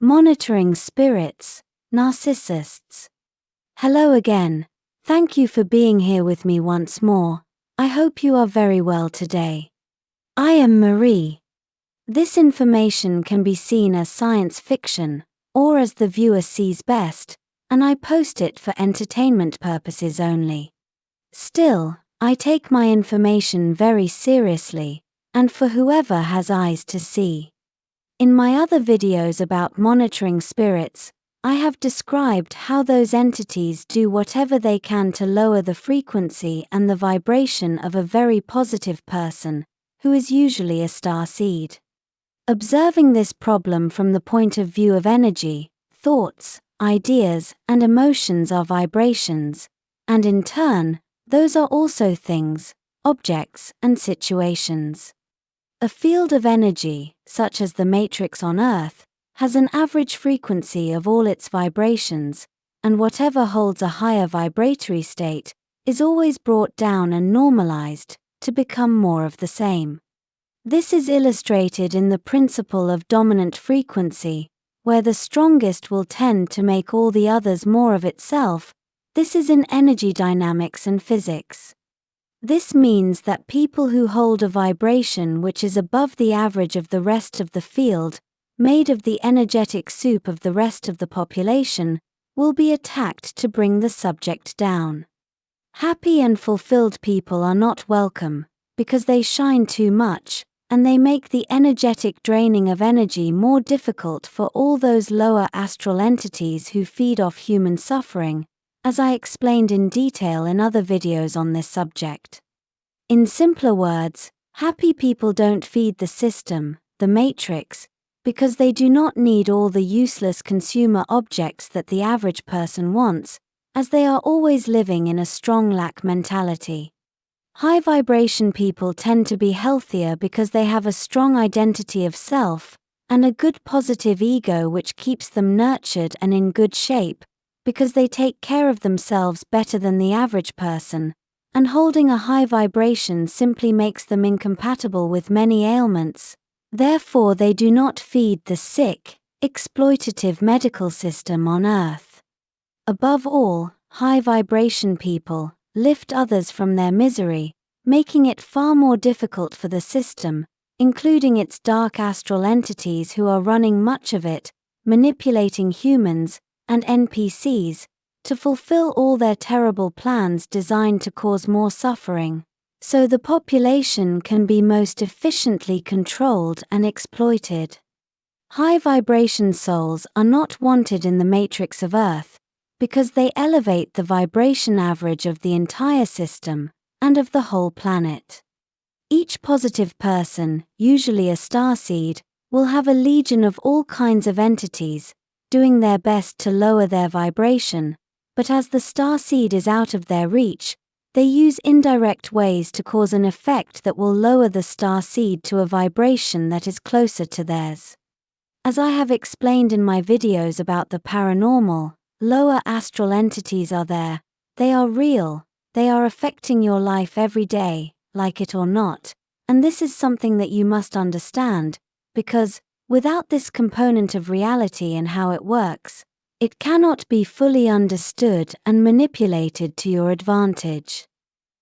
Monitoring spirits, narcissists. Hello again. Thank you for being here with me once more. I hope you are very well today. I am Marie. This information can be seen as science fiction, or as the viewer sees best, and I post it for entertainment purposes only. Still, I take my information very seriously, and for whoever has eyes to see. In my other videos about monitoring spirits, I have described how those entities do whatever they can to lower the frequency and the vibration of a very positive person, who is usually a star seed. Observing this problem from the point of view of energy, thoughts, ideas, and emotions are vibrations, and in turn, those are also things, objects, and situations. A field of energy, such as the matrix on Earth, has an average frequency of all its vibrations, and whatever holds a higher vibratory state is always brought down and normalized to become more of the same. This is illustrated in the principle of dominant frequency, where the strongest will tend to make all the others more of itself. This is in energy dynamics and physics. This means that people who hold a vibration which is above the average of the rest of the field, made of the energetic soup of the rest of the population, will be attacked to bring the subject down. Happy and fulfilled people are not welcome, because they shine too much, and they make the energetic draining of energy more difficult for all those lower astral entities who feed off human suffering, as I explained in detail in other videos on this subject. In simpler words, happy people don't feed the system, the matrix, because they do not need all the useless consumer objects that the average person wants, as they are always living in a strong lack mentality. High vibration people tend to be healthier because they have a strong identity of self, and a good positive ego which keeps them nurtured and in good shape, because they take care of themselves better than the average person, and holding a high vibration simply makes them incompatible with many ailments. Therefore they do not feed the sick, exploitative medical system on Earth. Above all, high vibration people lift others from their misery, making it far more difficult for the system, including its dark astral entities who are running much of it, manipulating humans, and NPCs, to fulfill all their terrible plans designed to cause more suffering, so the population can be most efficiently controlled and exploited. High vibration souls are not wanted in the matrix of Earth, because they elevate the vibration average of the entire system, and of the whole planet. Each positive person, usually a starseed, will have a legion of all kinds of entities, doing their best to lower their vibration, but as the starseed is out of their reach, they use indirect ways to cause an effect that will lower the starseed to a vibration that is closer to theirs. As I have explained in my videos about the paranormal, lower astral entities are there, they are real, they are affecting your life every day, like it or not, and this is something that you must understand, because, without this component of reality and how it works, it cannot be fully understood and manipulated to your advantage.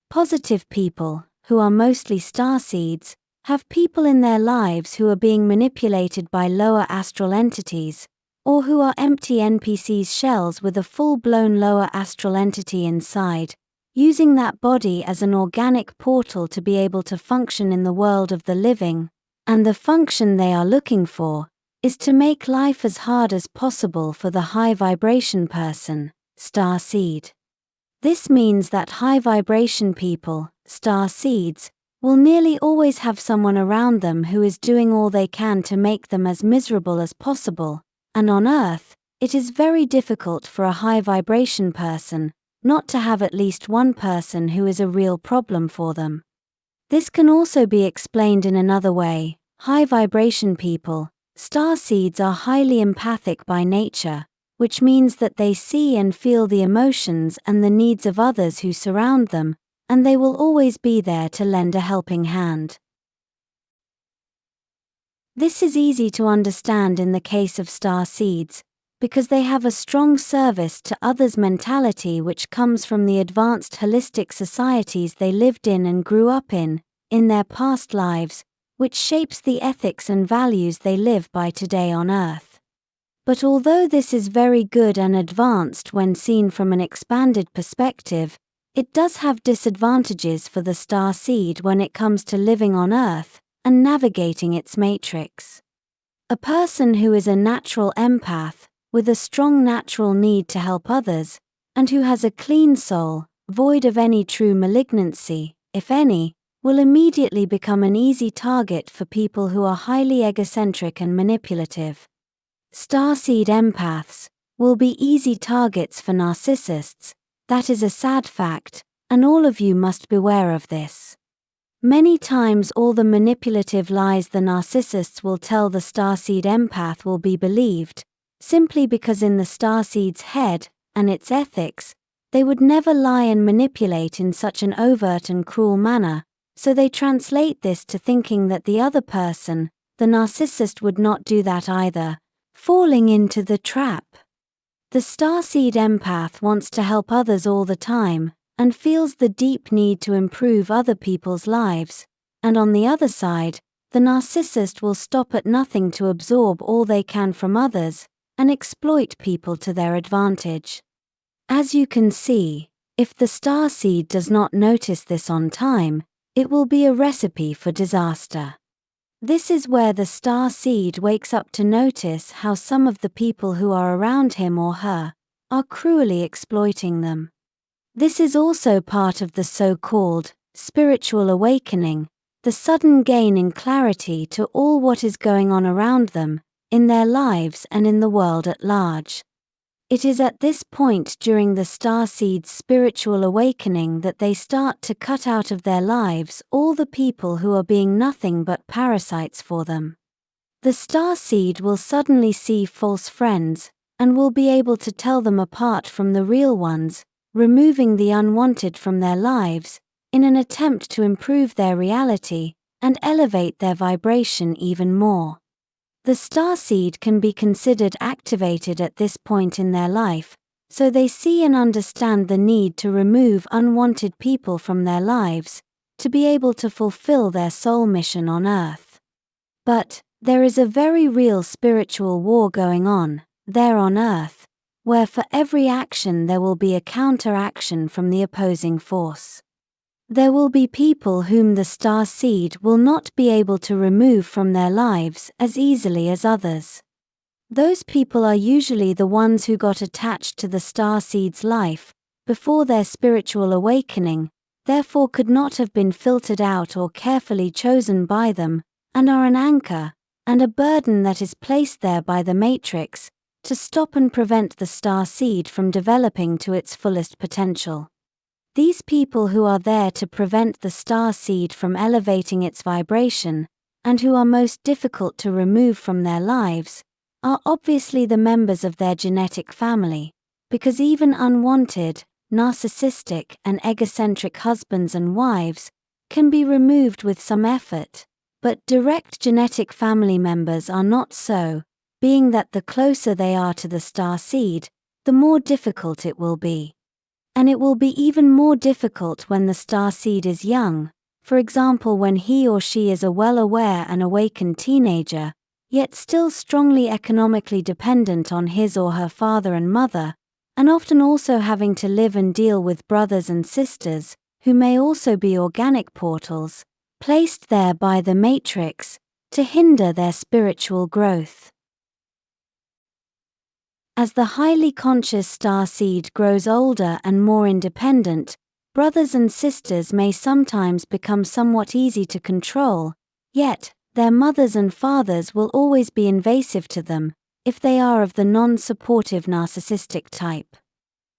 Positive people, who are mostly starseeds, have people in their lives who are being manipulated by lower astral entities, or who are empty NPCs shells with a full-blown lower astral entity inside, using that body as an organic portal to be able to function in the world of the living. And the function they are looking for is to make life as hard as possible for the high vibration person, starseed. This means that high vibration people, starseeds, will nearly always have someone around them who is doing all they can to make them as miserable as possible, and on Earth, it is very difficult for a high vibration person not to have at least one person who is a real problem for them. This can also be explained in another way. High vibration people, starseeds, are highly empathic by nature, which means that they see and feel the emotions and the needs of others who surround them, and they will always be there to lend a helping hand. This is easy to understand in the case of star seeds, because they have a strong service to others mentality which comes from the advanced holistic societies they lived in and grew up in their past lives, which shapes the ethics and values they live by today on Earth. But although this is very good and advanced when seen from an expanded perspective, it does have disadvantages for the star seed when it comes to living on Earth and navigating its matrix. A person who is a natural empath, with a strong natural need to help others, and who has a clean soul, void of any true malignancy, if any, will immediately become an easy target for people who are highly egocentric and manipulative. Starseed empaths will be easy targets for narcissists. That is a sad fact, and all of you must beware of this. Many times all the manipulative lies the narcissists will tell the starseed empath will be believed, simply because in the starseed's head, and its ethics, they would never lie and manipulate in such an overt and cruel manner, so they translate this to thinking that the other person, the narcissist, would not do that either, falling into the trap. The starseed empath wants to help others all the time, and feels the deep need to improve other people's lives, and on the other side, the narcissist will stop at nothing to absorb all they can from others, and exploit people to their advantage. As you can see, if the starseed does not notice this on time, it will be a recipe for disaster. This is where the starseed wakes up to notice how some of the people who are around him or her are cruelly exploiting them. This is also part of the so-called spiritual awakening, the sudden gain in clarity to all what is going on around them, in their lives and in the world at large. It is at this point during the starseed's spiritual awakening that they start to cut out of their lives all the people who are being nothing but parasites for them. The starseed will suddenly see false friends, and will be able to tell them apart from the real ones, removing the unwanted from their lives, in an attempt to improve their reality, and elevate their vibration even more. The starseed can be considered activated at this point in their life, so they see and understand the need to remove unwanted people from their lives, to be able to fulfill their soul mission on Earth. But, there is a very real spiritual war going on, there on Earth, where for every action there will be a counter-action from the opposing force. There will be people whom the starseed will not be able to remove from their lives as easily as others. Those people are usually the ones who got attached to the starseed's life before their spiritual awakening, therefore could not have been filtered out or carefully chosen by them, and are an anchor, and a burden that is placed there by the matrix, to stop and prevent the starseed from developing to its fullest potential. These people who are there to prevent the starseed from elevating its vibration, and who are most difficult to remove from their lives, are obviously the members of their genetic family, because even unwanted, narcissistic and egocentric husbands and wives can be removed with some effort, but direct genetic family members are not so, being that the closer they are to the starseed, the more difficult it will be. And it will be even more difficult when the starseed is young, for example when he or she is a well-aware and awakened teenager, yet still strongly economically dependent on his or her father and mother, and often also having to live and deal with brothers and sisters, who may also be organic portals, placed there by the matrix, to hinder their spiritual growth. As the highly conscious starseed grows older and more independent, brothers and sisters may sometimes become somewhat easy to control, yet, their mothers and fathers will always be invasive to them, if they are of the non-supportive narcissistic type.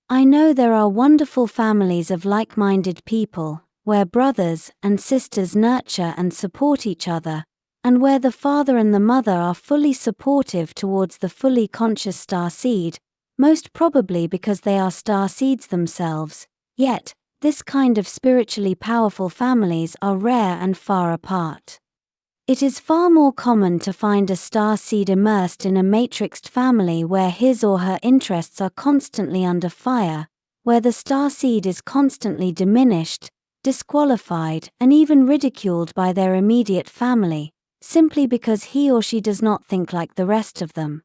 I know there are wonderful families of like-minded people, where brothers and sisters nurture and support each other, and where the father and the mother are fully supportive towards the fully conscious starseed, most probably because they are starseeds themselves, yet, this kind of spiritually powerful families are rare and far apart. It is far more common to find a starseed immersed in a matrixed family where his or her interests are constantly under fire, where the starseed is constantly diminished, disqualified, and even ridiculed by their immediate family, simply because he or she does not think like the rest of them.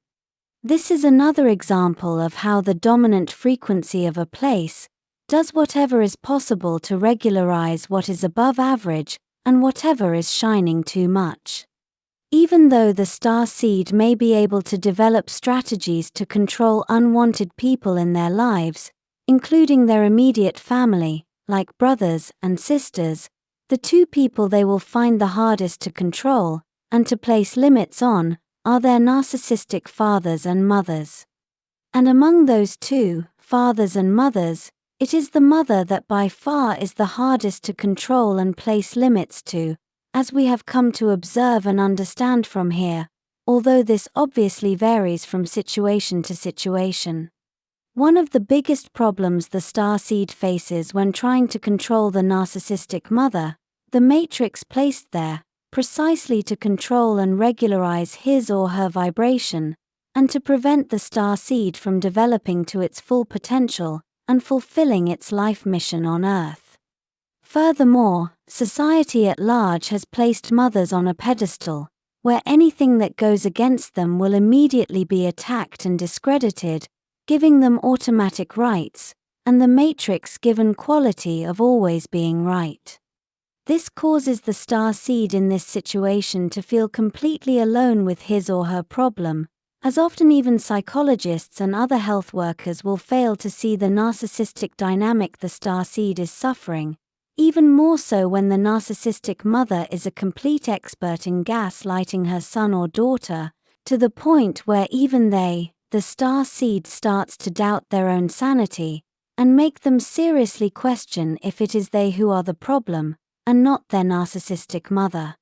This is another example of how the dominant frequency of a place does whatever is possible to regularize what is above average and whatever is shining too much. Even though the starseed may be able to develop strategies to control unwanted people in their lives, including their immediate family, like brothers and sisters, the two people they will find the hardest to control and to place limits on are their narcissistic fathers and mothers. And among those two, fathers and mothers, it is the mother that by far is the hardest to control and place limits to, as we have come to observe and understand from here, although this obviously varies from situation to situation. One of the biggest problems the starseed faces when trying to control the narcissistic mother, the matrix placed there, precisely to control and regularize his or her vibration, and to prevent the starseed from developing to its full potential and fulfilling its life mission on Earth. Furthermore, society at large has placed mothers on a pedestal, where anything that goes against them will immediately be attacked and discredited, giving them automatic rights, and the matrix given quality of always being right. This causes the starseed in this situation to feel completely alone with his or her problem, as often even psychologists and other health workers will fail to see the narcissistic dynamic the starseed is suffering, even more so when the narcissistic mother is a complete expert in gaslighting her son or daughter, to the point where even they, the starseed, starts to doubt their own sanity, and make them seriously question if it is they who are the problem, and not their narcissistic mother.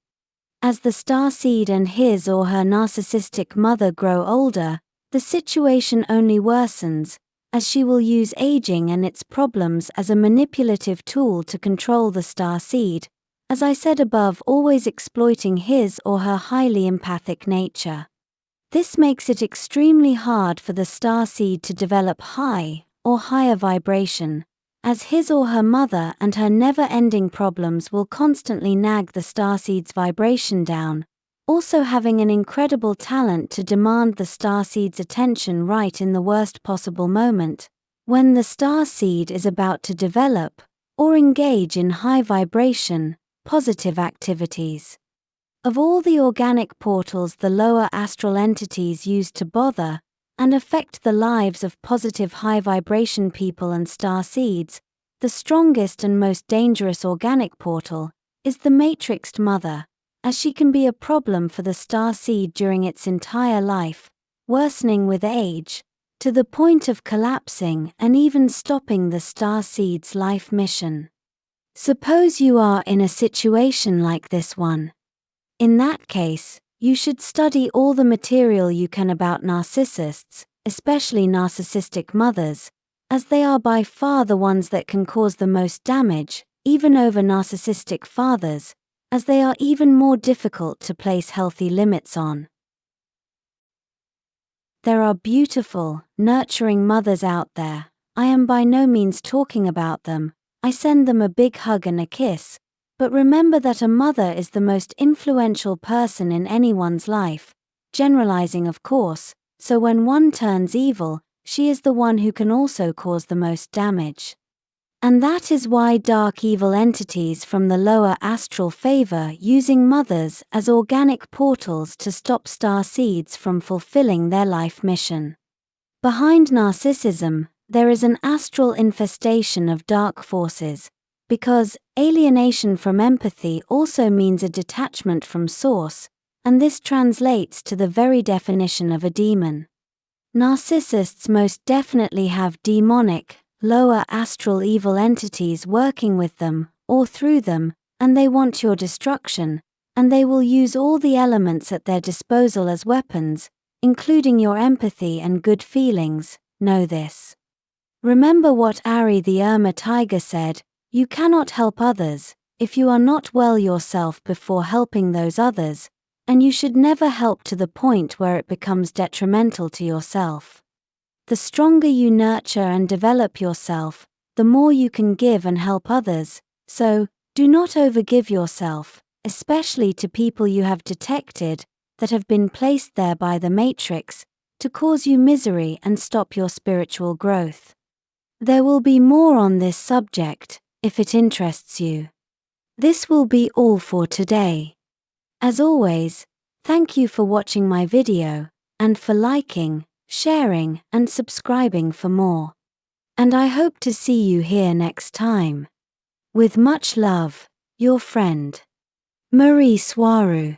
As the starseed and his or her narcissistic mother grow older, the situation only worsens, as she will use aging and its problems as a manipulative tool to control the starseed, as I said above, always exploiting his or her highly empathic nature. This makes it extremely hard for the starseed to develop high or higher vibration, as his or her mother and her never-ending problems will constantly nag the starseed's vibration down, also having an incredible talent to demand the starseed's attention right in the worst possible moment, when the starseed is about to develop or engage in high vibration, positive activities. Of all the organic portals the lower astral entities use to bother and affect the lives of positive high vibration people and starseeds, the strongest and most dangerous organic portal is the matrixed mother, as she can be a problem for the starseed during its entire life, worsening with age, to the point of collapsing and even stopping the starseed's life mission. Suppose you are in a situation like this one. In that case, you should study all the material you can about narcissists, especially narcissistic mothers, as they are by far the ones that can cause the most damage, even over narcissistic fathers, as they are even more difficult to place healthy limits on. There are beautiful, nurturing mothers out there. I am by no means talking about them. I send them a big hug and a kiss. But remember that a mother is the most influential person in anyone's life, generalizing of course, so when one turns evil, she is the one who can also cause the most damage. And that is why dark evil entities from the lower astral favor using mothers as organic portals to stop starseeds from fulfilling their life mission. Behind narcissism, there is an astral infestation of dark forces, because alienation from empathy also means a detachment from source, and this translates to the very definition of a demon. Narcissists most definitely have demonic, lower astral evil entities working with them, or through them, and they want your destruction, and they will use all the elements at their disposal as weapons, including your empathy and good feelings. Know this. Remember what Ari the Irma tiger said, "You cannot help others, if you are not well yourself before helping those others, and you should never help to the point where it becomes detrimental to yourself. The stronger you nurture and develop yourself, the more you can give and help others, so do not overgive yourself, especially to people you have detected that have been placed there by the Matrix to cause you misery and stop your spiritual growth. There will be more on this subject, if it interests you. This will be all for today. As always, thank you for watching my video, and for liking, sharing, and subscribing for more. And I hope to see you here next time. With much love, your friend, Mari Swaruu.